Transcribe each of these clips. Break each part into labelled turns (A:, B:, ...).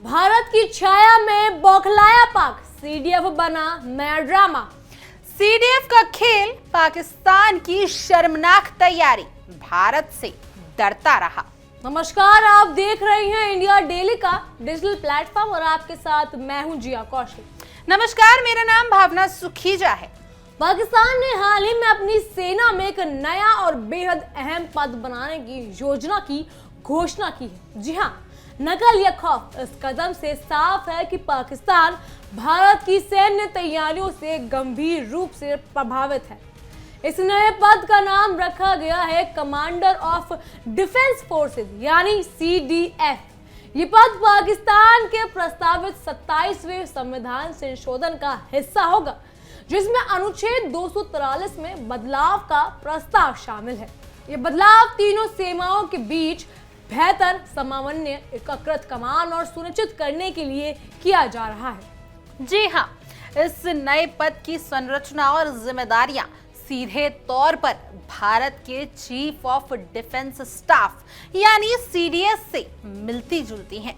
A: भारत की छाया में बौखलाया पाक, सीडीएफ बना नया ड्रामा।
B: सीडीएफ का खेल, पाकिस्तान की शर्मनाक तैयारी, भारत से डरता रहा।
A: नमस्कार, आप देख रहे हैं इंडिया डेली का डिजिटल प्लेटफॉर्म और आपके साथ मैं हूं जिया कौशिक।
B: नमस्कार, मेरा नाम भावना सुखीजा है।
A: पाकिस्तान ने हाल ही में अपनी सेना में एक नया और बेहद अहम पद बनाने की योजना की घोषणा की है। जी हाँ, नकल या खौफ। इस कदम से साफ है कि पाकिस्तान भारत की सैन्य तैयारियों से गंभीर रूप से प्रभावित है। इस नए पद का नाम रखा गया है कमांडर ऑफ डिफेंस फोर्सेस यानी सीडीएफ। ये पद पाकिस्तान के प्रस्तावित 27वें संविधान संशोधन का हिस्सा होगा, जिसमें अनुच्छेद 243 में बदलाव का प्रस्ताव शामिल है। ये बदलाव तीनों सेनाओं के बीच बेहतर समन्वय, एकीकृत कमान और सुनिश्चित करने के लिए किया जा रहा है।
B: जी हाँ, इस नए पद की संरचना और जिम्मेदारियां सीधे तौर पर भारत के चीफ ऑफ डिफेंस स्टाफ यानी सीडीएस से मिलती जुलती हैं।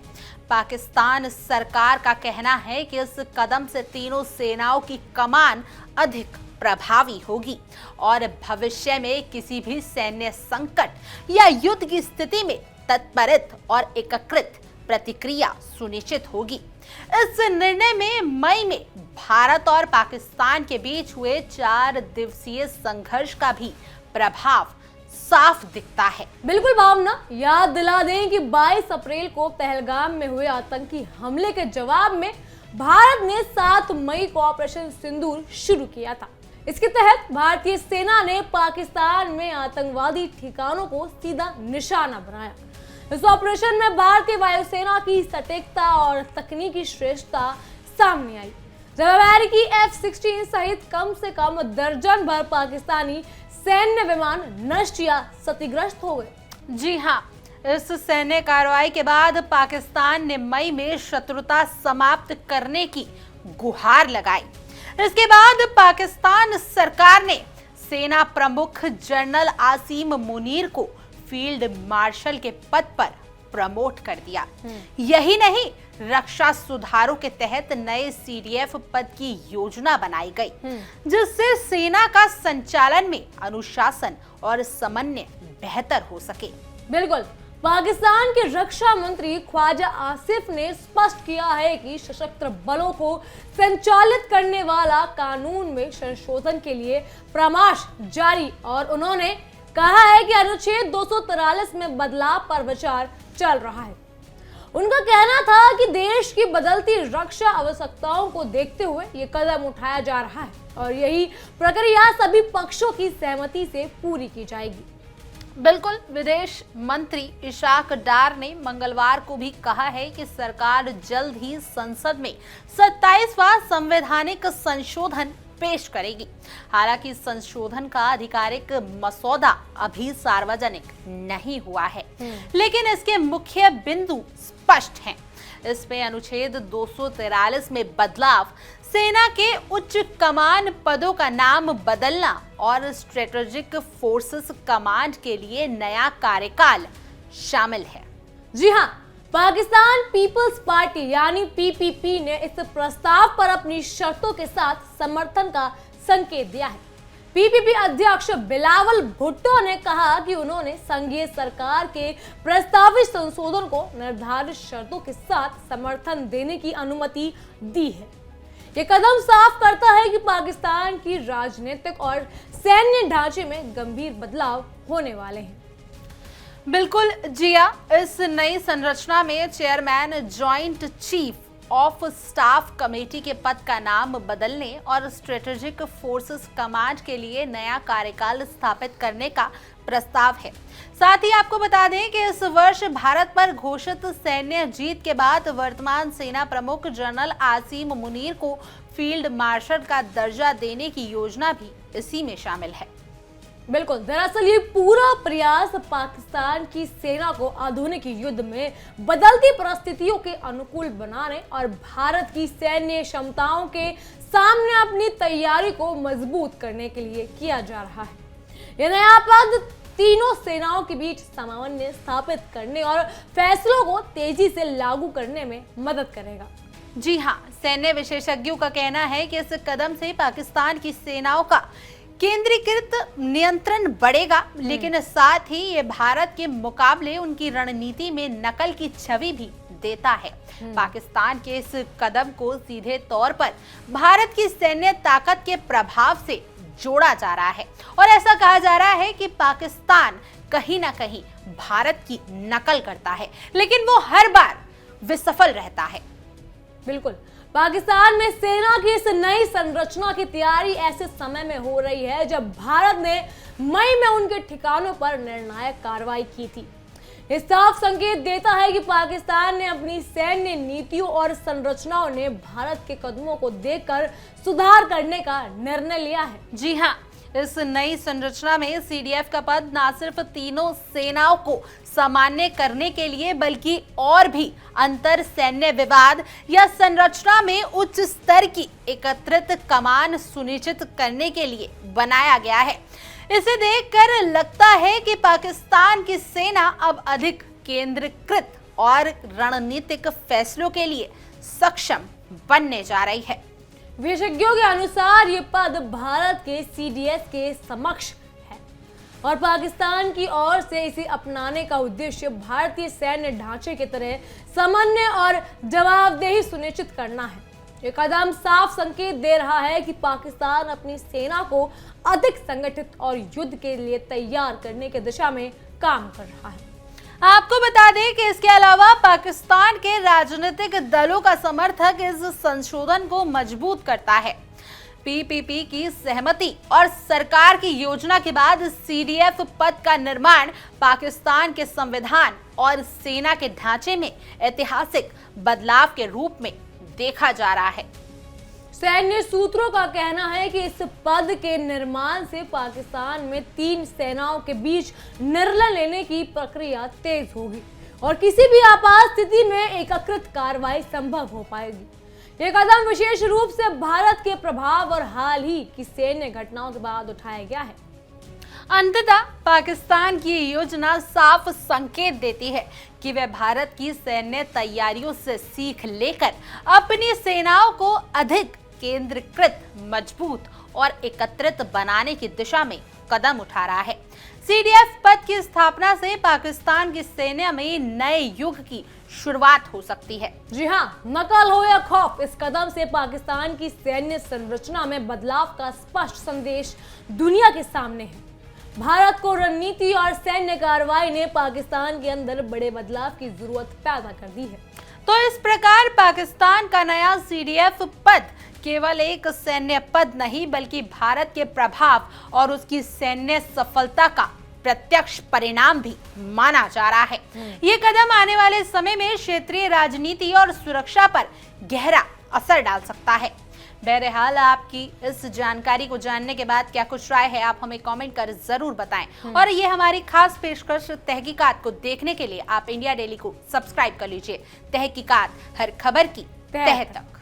B: पाकिस्तान सरकार का कहना है कि इस कदम से तीनों सेनाओं की कमान अधिक प्रभावी होगी और भविष्य में किसी भी सैन्य संकट या युद्ध की स्थिति में तत्परित और एकीकृत प्रतिक्रिया सुनिश्चित होगी। इस निर्णय में मई में भारत और पाकिस्तान के बीच हुए 4 दिवसीय संघर्ष का भी प्रभाव साफ दिखता है।
A: बिल्कुल भावना, याद दिला दें कि 22 अप्रैल को पहलगाम में हुए आतंकी हमले के जवाब में भारत ने 7 मई को ऑपरेशन सिंदूर शुरू किया था। इसके तहत भारतीय सेना ने पाकिस्तान में आतंकवादी ठिकानों को सीधा निशाना बनाया। इस ऑपरेशन में भारतीय वायुसेना की सटीकता और तकनीकी श्रेष्ठता सामने आई, जब अमेरिकी F-16 सहित कम से कम दर्जन भर पाकिस्तानी सैन्य विमान नष्ट या क्षतिग्रस्त हो गए।
B: जी हाँ, इस सैन्य कार्रवाई के बाद पाकिस्तान ने मई में शत्रुता समाप्त करने की गुहार लगाई। इसके बाद पाकिस्तान सरकार ने सेना प्रमुख जनरल आसिम मुनीर को फील्ड मार्शल के पद पर प्रमोट कर दिया। यही नहीं, रक्षा सुधारों के तहत नए सीडीएफ पद की योजना बनाई गई, जिससे सेना का संचालन में अनुशासन और समन्वय बेहतर हो सके।
A: बिल्कुल, पाकिस्तान के रक्षा मंत्री ख्वाजा आसिफ ने स्पष्ट किया है कि सशस्त्र बलों को संचालित करने वाला कानून में संशोधन के लिए परामर्श जारी, और उन्होंने कहा है कि अनुच्छेद 243 में बदलाव पर विचार चल रहा है। उनका कहना था कि देश की बदलती रक्षा आवश्यकताओं को देखते हुए ये कदम उठाया जा रहा है और यही प्रक्रिया सभी पक्षों की सहमति से पूरी की जाएगी।
B: बिल्कुल, विदेश मंत्री इशाक डार ने मंगलवार को भी कहा है कि सरकार जल्द ही संसद में 27वां संवैधानिक संशोधन पेश करेगी। हालांकि संशोधन का आधिकारिक मसौदा अभी सार्वजनिक नहीं हुआ है, लेकिन इसके मुख्य बिंदु स्पष्ट हैं। इसमें अनुच्छेद 243 में बदलाव, सेना के उच्च कमान पदों का नाम बदलना और स्ट्रेटेजिक फोर्सेस कमांड के लिए नया कार्यकाल शामिल है।
A: जी हाँ, पाकिस्तान पीपल्स पार्टी यानी पीपीपी ने इस प्रस्ताव पर अपनी शर्तों के साथ समर्थन का संकेत दिया है। पीपीपी अध्यक्ष बिलावल भुट्टो ने कहा कि उन्होंने संघीय सरकार के प्रस्तावित संशोधन को निर्धारित शर्तों के साथ समर्थन देने की अनुमति दी है। ये कदम साफ करता है कि पाकिस्तान की राजनीतिक और सैन्य ढांचे में गंभीर बदलाव होने वाले हैं।
B: बिल्कुल जिया, इस नई संरचना में chairman joint chief of staff committee के पद का नाम बदलने और स्ट्रेटेजिक फोर्सेस कमांड के लिए नया कार्यकाल स्थापित करने का प्रस्ताव है। साथ ही आपको बता दें कि इस वर्ष भारत पर घोषित सैन्य जीत के बाद वर्तमान सेना प्रमुख जनरल आसिम मुनीर को फील्ड मार्शल का दर्जा देने की योजना भी इसी में शामिल है।
A: बिल्कुल, दरअसल ये पूरा प्रयास पाकिस्तान की सेना को आधुनिक युद्ध में बदलती परिस्थितियों के अनुकूल बनाने और भारत की सैन्य क्षमताओं के सामने अपनी तैयारी को मजबूत करने के लिए किया जा रहा है। ये नया पद तीनों सेनाओं के बीच सामंजस्य स्थापित करने और फैसलों को तेजी से लागू करने में मदद करेगा।
B: जी हाँ, सैन्य विशेषज्ञों का कहना है कि इस कदम से पाकिस्तान की सेनाओं का केंद्रीकृत नियंत्रण बढ़ेगा, लेकिन साथ ही ये भारत के मुकाबले उनकी रणनीति में नकल की छवि भी देता है। पाकिस्तान के इस कदम को सीधे तौर पर भारत की सैन्य ताकत के प्रभाव से जोड़ा जा रहा है और ऐसा कहा जा रहा है कि पाकिस्तान कहीं ना कहीं भारत की नकल करता है, लेकिन वो हर बार विफल रहता है।
A: बिल्कुल, पाकिस्तान में सेना की इस नई संरचना की तैयारी ऐसे समय में हो रही है जब भारत ने मई में उनके ठिकानों पर निर्णायक कार्रवाई की थी। इस साफ संकेत देता है कि पाकिस्तान ने अपनी सैन्य नीतियों और संरचनाओं ने भारत के कदमों को देखकर सुधार करने का निर्णय लिया है।
B: जी हाँ, इस नई संरचना में सीडीएफ का पद न सिर्फ तीनों सेनाओं को सामान्य करने के लिए बल्कि और भी अंतर सैन्य विवाद या संरचना में उच्च स्तर की एकत्रित कमान सुनिश्चित करने के लिए बनाया गया है। इसे देखकर लगता है कि पाकिस्तान की सेना अब अधिक केंद्रीकृत और रणनीतिक फैसलों के लिए सक्षम बनने जा रही है।
A: विशेषज्ञों के अनुसार ये पद भारत के सीडीएस के समक्ष है और पाकिस्तान की ओर से इसे अपनाने का उद्देश्य भारतीय सैन्य ढांचे की तरह समन्वय और जवाबदेही सुनिश्चित करना है। ये कदम साफ संकेत दे रहा है कि पाकिस्तान अपनी सेना को अधिक संगठित और युद्ध के लिए तैयार करने की दिशा में काम कर रहा है।
B: आपको बता दें कि इसके अलावा पाकिस्तान के राजनीतिक दलों का समर्थक इस संशोधन को मजबूत करता है। पीपीपी की सहमति और सरकार की योजना के बाद सीडीएफ पद का निर्माण पाकिस्तान के संविधान और सेना के ढांचे में ऐतिहासिक बदलाव के रूप में देखा जा रहा है।
A: सैन्य सूत्रों का कहना है कि इस पद के निर्माण से पाकिस्तान में तीन सेनाओं के बीच निर्णय लेने की प्रक्रिया तेज होगी और किसी भी आपात स्थिति में एकीकृत कार्रवाई संभव हो पाएगी। यह कदम विशेष रूप से भारत के प्रभाव और हाल ही की सैन्य घटनाओं के बाद उठाया गया है।
B: अंततः पाकिस्तान की योजना साफ संकेत देती है कि वह भारत की सैन्य तैयारियों से सीख लेकर अपनी सेनाओं को अधिक केंद्रीकृत, मजबूत और एकत्रित बनाने की दिशा में कदम उठा रहा है। सीडीएफ पद की स्थापना से पाकिस्तान की सेना में नए युग की शुरुआत हो सकती है।
A: जी हाँ, नकल हो या खौफ, इस कदम से पाकिस्तान की सैन्य संरचना में बदलाव का स्पष्ट संदेश दुनिया के सामने है। भारत को रणनीति और सैन्य कार्रवाई ने पाकिस्तान के अंदर बड़े बदलाव की जरूरत पैदा कर दी है।
B: तो इस प्रकार पाकिस्तान का नया सीडीएफ पद केवल एक सैन्य पद नहीं बल्कि भारत के प्रभाव और उसकी सैन्य सफलता का प्रत्यक्ष परिणाम भी माना जा रहा है। ये कदम आने वाले समय में क्षेत्रीय राजनीति और सुरक्षा पर गहरा असर डाल सकता है। बहरहाल आपकी इस जानकारी को जानने के बाद क्या कुछ राय है, आप हमें कमेंट कर जरूर बताएं और ये हमारी खास पेशकश तहकीकात को देखने के लिए आप इंडिया डेली को सब्सक्राइब कर लीजिए। तहकीकात, हर खबर की तह तक।